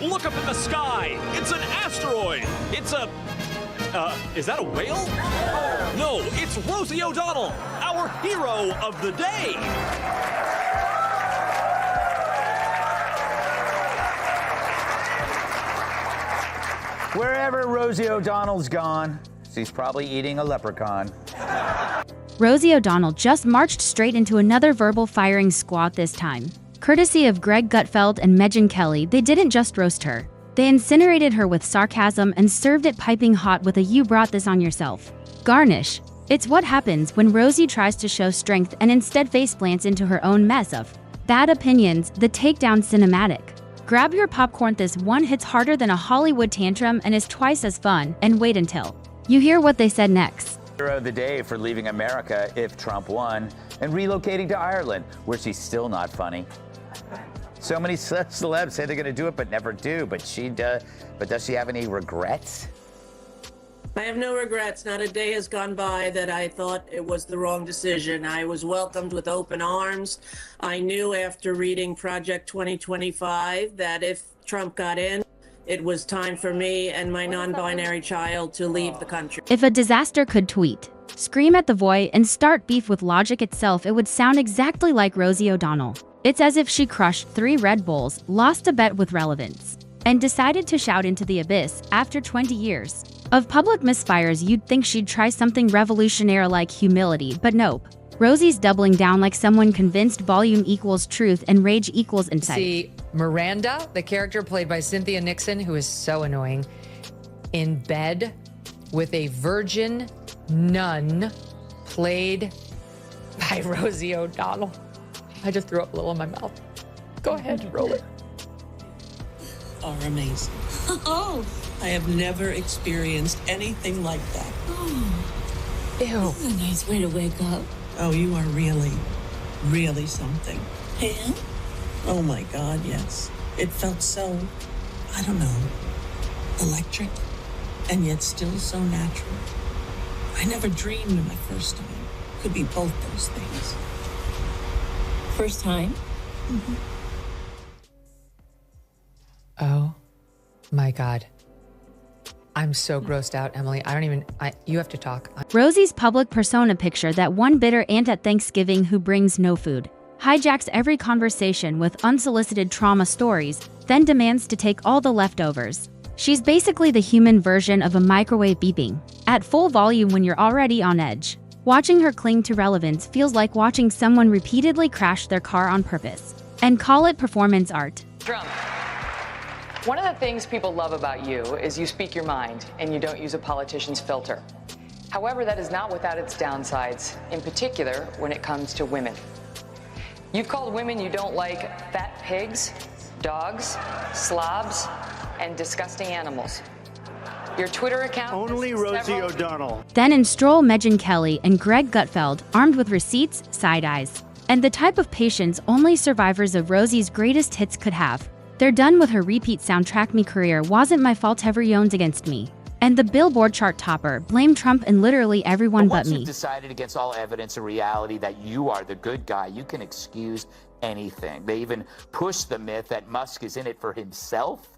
Look up in the sky. It's an asteroid. It's a... is that a whale? No, it's Rosie O'Donnell, our hero of the day. Wherever Rosie O'Donnell's gone, she's probably eating a leprechaun. Rosie O'Donnell just marched straight into another verbal firing squad this time. Courtesy of GregGutfeld and Megyn Kelly, they didn't just roast her. They incinerated her with sarcasm and served it piping hot with a "you brought this on yourself" garnish. It's what happens when Rosie tries to show strength and instead faceplants into her own mess of bad opinions, the takedown cinematic. Grab your popcorn, this one hits harder than a Hollywood tantrum and is twice as fun, and wait until you hear what they said next. Hero of the day for leaving America if Trump won and relocating to Ireland, where she's still not funny. So many celebs say they're going to do it but never do, but does she have any regrets? I have no regrets. Not a day has gone by that I thought it was the wrong decision. I was welcomed with open arms. I knew after reading Project 2025 that if Trump got in, it was time for me and my non-binary child to leave the country. If a disaster could tweet, scream at the void, and start beef with logic itself, it would sound exactly like Rosie O'Donnell. It's as if she crushed 3 Red Bulls, lost a bet with relevance, and decided to shout into the abyss. After 20 years of public misfires, you'd think she'd try something revolutionary like humility, but nope. Rosie's doubling down like someone convinced volume equals truth and rage equals insight. See Miranda, the character played by Cynthia Nixon, who is so annoying, in bed with a virgin nun played by Rosie O'Donnell. I just threw up a little in my mouth. Go ahead, roll it. Are amazing. Oh, I have never experienced anything like that. Ew. that's a nice way to wake up. Oh, you are really, really something. And? Oh my God, yes. It felt so, I don't know, electric, and yet still so natural. I never dreamed in my first time could be both those things. First time? Mm-hmm. Oh my God. I'm so grossed out, Emily. You have to talk. Rosie's public persona picture that one bitter aunt at Thanksgiving who brings no food, hijacks every conversation with unsolicited trauma stories, then demands to take all the leftovers. She's basically the human version of a microwave beeping at full volume when you're already on edge. Watching her cling to relevance feels like watching someone repeatedly crash their car on purpose and call it performance art. Trump. One of the things people love about you is you speak your mind and you don't use a politician's filter. However, that is not without its downsides, in particular when it comes to women. You've called women you don't like fat pigs, dogs, slobs, and disgusting animals. Your Twitter account... Only Rosie O'Donnell. Then in stroll Megyn Kelly and GregGutfeld, armed with receipts, side eyes, and the type of patience only survivors of Rosie's greatest hits could have. They're done with her repeat soundtrack "Me career wasn't my fault, everyone's against me," and the Billboard chart topper "Blame Trump and literally everyone but me." Once you've decided against all evidence and reality that you are the good guy, you can excuse anything. They even push the myth that Musk is in it for himself.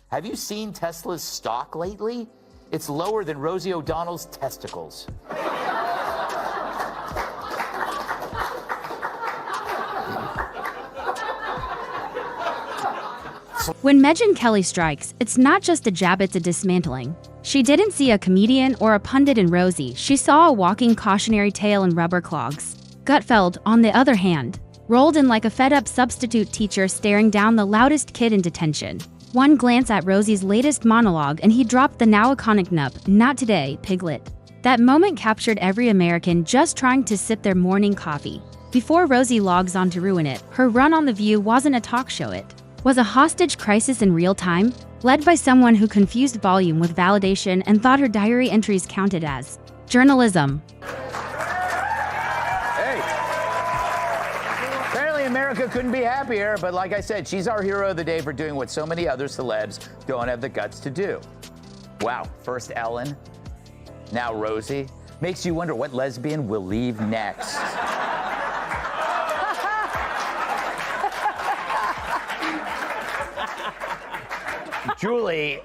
Have you seen Tesla's stock lately? It's lower than Rosie O'Donnell's testicles. When Megyn Kelly strikes, it's not just a jab, it's a dismantling. She didn't see a comedian or a pundit in Rosie, she saw a walking cautionary tale in rubber clogs. Gutfeld, on the other hand, rolled in like a fed-up substitute teacher staring down the loudest kid in detention. One glance at Rosie's latest monologue and he dropped the now iconic "Nup, not today, piglet." That moment captured every American just trying to sip their morning coffee before Rosie logs on to ruin it. Her run on The View wasn't a talk show, it was a hostage crisis in real time, led by someone who confused volume with validation and thought her diary entries counted as journalism. Hey, apparently America couldn't be happier, but like I said, she's our hero of the day for doing what so many other celebs don't have the guts to do. Wow, first Ellen, now Rosie. Makes you wonder what lesbian will leave next. Julie,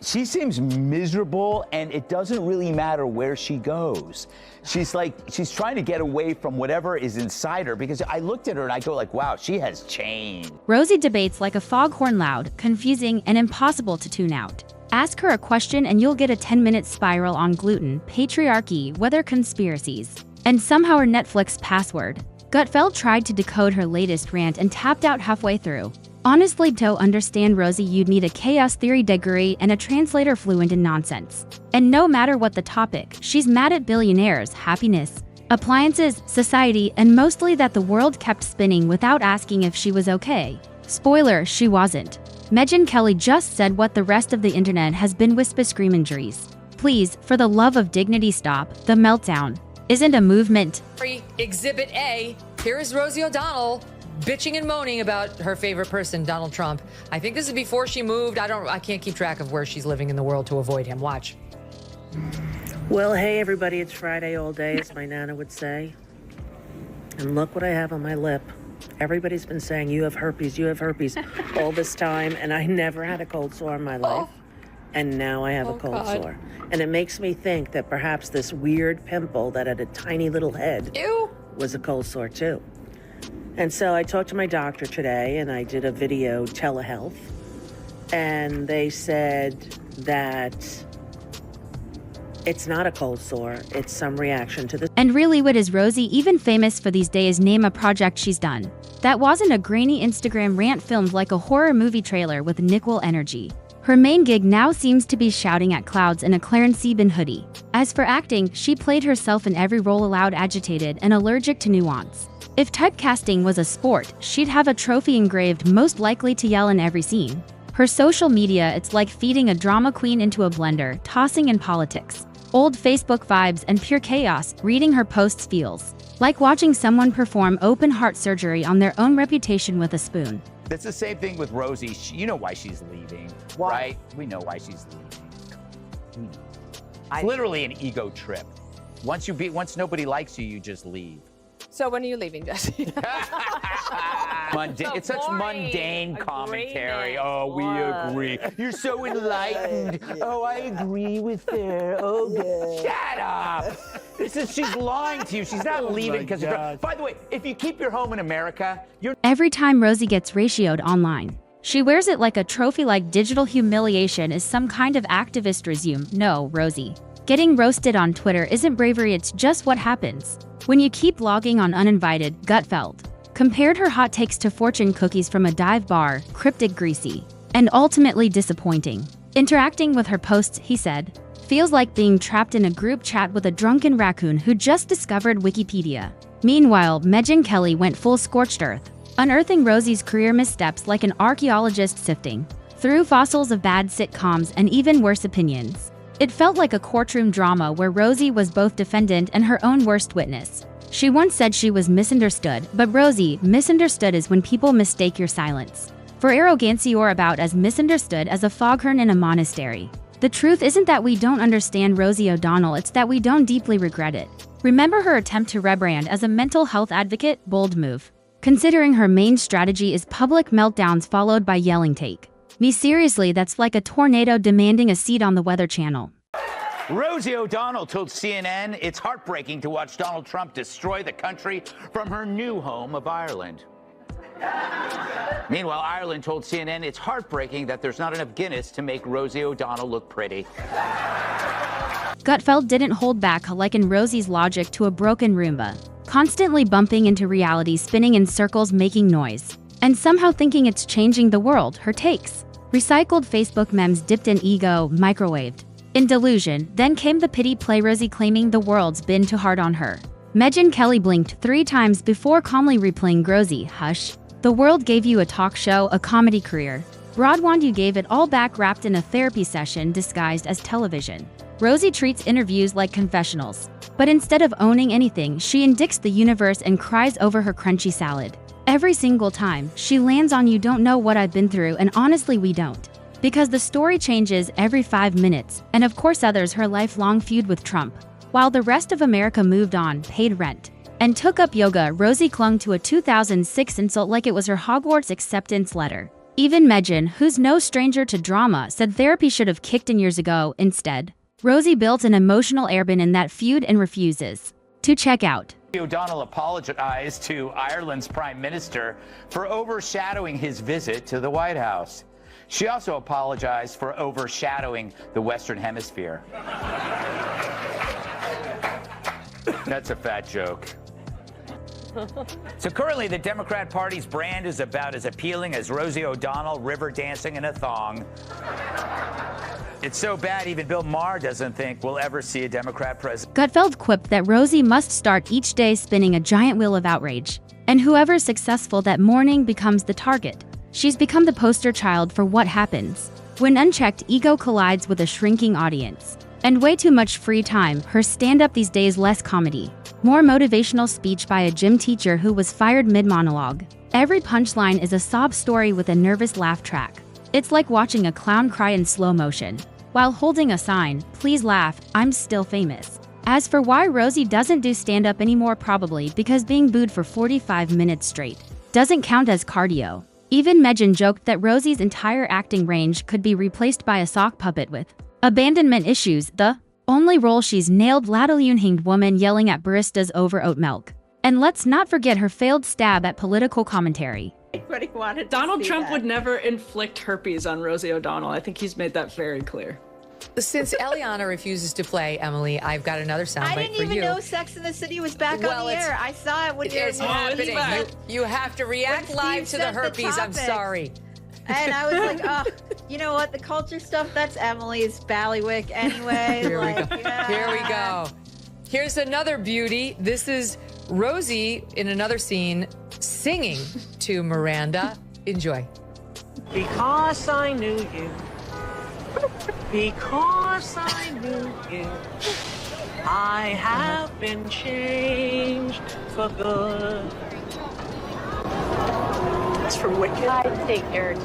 she seems miserable, and it doesn't really matter where she goes. She's trying to get away from whatever is inside her, because I looked at her and I go like, wow, she has changed. Rosie debates like a foghorn, loud, confusing, and impossible to tune out. Ask her a question and you'll get a 10-minute spiral on gluten, patriarchy, weather conspiracies, and somehow her Netflix password. Gutfeld tried to decode her latest rant and tapped out halfway through. Honestly, to understand Rosie, you'd need a chaos theory degree and a translator fluent in nonsense. And no matter what the topic, she's mad at billionaires, happiness, appliances, society, and mostly that the world kept spinning without asking if she was okay. Spoiler, she wasn't. MegynKelly just said what the rest of the internet has been whisper-screamingeries. Please, for the love of dignity, stop. The meltdown isn't a movement. Exhibit A, here is Rosie O'Donnell bitching and moaning about her favorite person, Donald Trump. I think this is before she moved. I can't keep track of where she's living in the world to avoid him. Watch. Well, hey, everybody, it's Friday all day, as my Nana would say. And look what I have on my lip. Everybody's been saying, you have herpes all this time, and I never had a cold sore in my life. And now I have a cold sore. And it makes me think that perhaps this weird pimple that had a tiny little head was a cold sore too. And so I talked to my doctor today, and I did a video telehealth, and they said that it's not a cold sore, it's some reaction to the... And really, what is Rosie even famous for these days? Name a project she's done. That wasn't a grainy Instagram rant filmed like a horror movie trailer with nickel energy. Her main gig now seems to be shouting at clouds in a Clarence Sieben hoodie. As for acting, she played herself in every role, allowed, agitated, and allergic to nuance. If typecasting was a sport, she'd have a trophy engraved, most likely to yell in every scene. Her social media, it's like feeding a drama queen into a blender, tossing in politics, old Facebook vibes, and pure chaos. Reading her posts feels like watching someone perform open heart surgery on their own reputation with a spoon. It's the same thing with Rosie. You know why she's leaving, right? We know why she's leaving. It's literally an ego trip. Once nobody likes you, you just leave. So when are you leaving, Jesse? It's such mundane commentary. Oh, we agree. You're so enlightened. Oh, I agree with her. Oh, shut up. She's lying to you. She's not leaving because you're... By the way, if you keep your home in America, you're... Every time Rosie gets ratioed online, she wears it like a trophy, like digital humiliation is some kind of activist resume. No, Rosie. Getting roasted on Twitter isn't bravery, it's just what happens when you keep logging on uninvited. Gutfeld compared her hot takes to fortune cookies from a dive bar, cryptic, greasy, and ultimately disappointing. Interacting with her posts, he said, feels like being trapped in a group chat with a drunken raccoon who just discovered Wikipedia. Meanwhile, MegynKelly went full scorched earth, unearthing Rosie's career missteps like an archaeologist sifting through fossils of bad sitcoms and even worse opinions. It felt like a courtroom drama where Rosie was both defendant and her own worst witness. She once said she was misunderstood, but Rosie, misunderstood is when people mistake your silence for arrogancy or about as misunderstood as a foghorn in a monastery. The truth isn't that we don't understand Rosie O'Donnell, it's that we don't deeply regret it. Remember her attempt to rebrand as a mental health advocate? Bold move, considering her main strategy is public meltdowns followed by yelling, "Take me seriously." That's like a tornado demanding a seat on the Weather Channel. Rosie O'Donnell told CNN it's heartbreaking to watch Donald Trump destroy the country from her new home of Ireland. Meanwhile, Ireland told CNN it's heartbreaking that there's not enough Guinness to make Rosie O'Donnell look pretty. Gutfeld didn't hold back, liken Rosie's logic to a broken Roomba, constantly bumping into reality, spinning in circles, making noise, and somehow thinking it's changing the world. Her takes, recycled Facebook memes dipped in ego, microwaved in delusion. Then came the pity play, Rosie claiming the world's been too hard on her. MegynKelly blinked 3 times before calmly replaying, "Rosie, hush. The world gave you a talk show, a comedy career. Broadwand, you gave it all back wrapped in a therapy session disguised as television." Rosie treats interviews like confessionals, but instead of owning anything, she indicts the universe and cries over her crunchy salad. Every single time, she lands on, "You don't know what I've been through," and honestly we don't. Because the story changes every 5 minutes, and of course others her lifelong feud with Trump. While the rest of America moved on, paid rent, and took up yoga, Rosie clung to a 2006 insult like it was her Hogwarts acceptance letter. Even Megyn, who's no stranger to drama, said therapy should have kicked in years ago. Instead, Rosie built an emotional airbin in that feud and refuses to check out. O'Donnell apologized to Ireland's Prime Minister for overshadowing his visit to the White House. She also apologized for overshadowing the Western Hemisphere. That's a fat joke. So currently, the Democrat Party's brand is about as appealing as Rosie O'Donnell river dancing in a thong. It's so bad even Bill Maher doesn't think we'll ever see a Democrat president. Gutfeld quipped that Rosie must start each day spinning a giant wheel of outrage, and whoever's successful that morning becomes the target. She's become the poster child for what happens when unchecked ego collides with a shrinking audience. And way too much free time. Her stand-up these days less comedy, more motivational speech by a gym teacher who was fired mid-monologue. Every punchline is a sob story with a nervous laugh track. It's like watching a clown cry in slow motion while holding a sign, "Please laugh, I'm still famous." As for why Rosie doesn't do stand-up anymore, probably because being booed for 45 minutes straight doesn't count as cardio. Even Megyn joked that Rosie's entire acting range could be replaced by a sock puppet with abandonment issues, the only role she's nailed. Ladylunhinged woman yelling at baristas over oat milk. And let's not forget her failed stab at political commentary. Everybody wanted Donald to see Trump that. would never inflict herpes on Rosie O'Donnell. I think he's made that very clear. Since Eliana refuses to play, Emily, I've got another soundbite for you. I didn't even know Sex and the City was back on the air. I saw it when you were It's happening. You have to react When live Steve to the said the herpes. I'm topic. sorry. And I was like, oh, you know what? The culture stuff, that's Emily's ballywick anyway. Here we like, go. yeah. Here we go. Here's another beauty. This is Rosie in another scene singing to Miranda. Enjoy. Because I knew you. Because I knew you. I have been changed for good. That's from Wicked. I take Eric.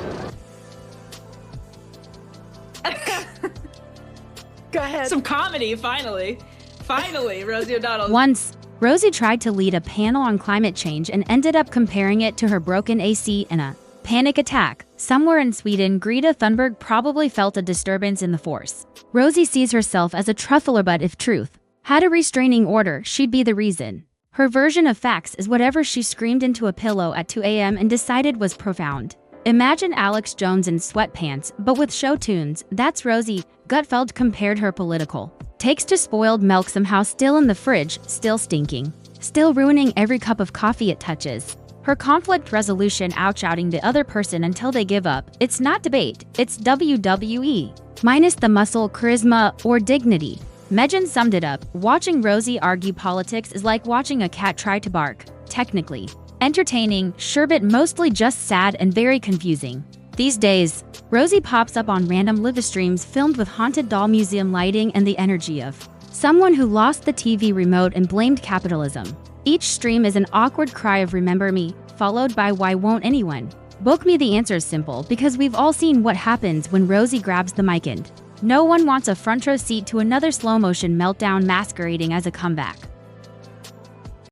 Go ahead. Some comedy, finally. Finally, Rosie O'Donnell. Once, Rosie tried to lead a panel on climate change and ended up comparing it to her broken AC in a panic attack. Somewhere in Sweden, Greta Thunberg probably felt a disturbance in the force. Rosie sees herself as a truffler, but if truth had a restraining order, she'd be the reason. Her version of facts is whatever she screamed into a pillow at 2 a.m. and decided was profound. Imagine Alex Jones in sweatpants, but with show tunes. That's Rosie. Gutfeld compared her political takes to spoiled milk, somehow still in the fridge, still stinking, still ruining every cup of coffee it touches. Her conflict resolution, outing the other person until they give up. It's not debate, it's WWE. Minus the muscle, charisma, or dignity. Megyn summed it up. Watching Rosie argue politics is like watching a cat try to bark. Technically entertaining, sure, but mostly just sad and very confusing. These days, Rosie pops up on random live streams filmed with haunted doll museum lighting and the energy of someone who lost the TV remote and blamed capitalism. Each stream is an awkward cry of "remember me," followed by "why won't anyone book me?" The answer is simple, because we've all seen what happens when Rosie grabs the mic, and no one wants a front row seat to another slow motion meltdown masquerading as a comeback.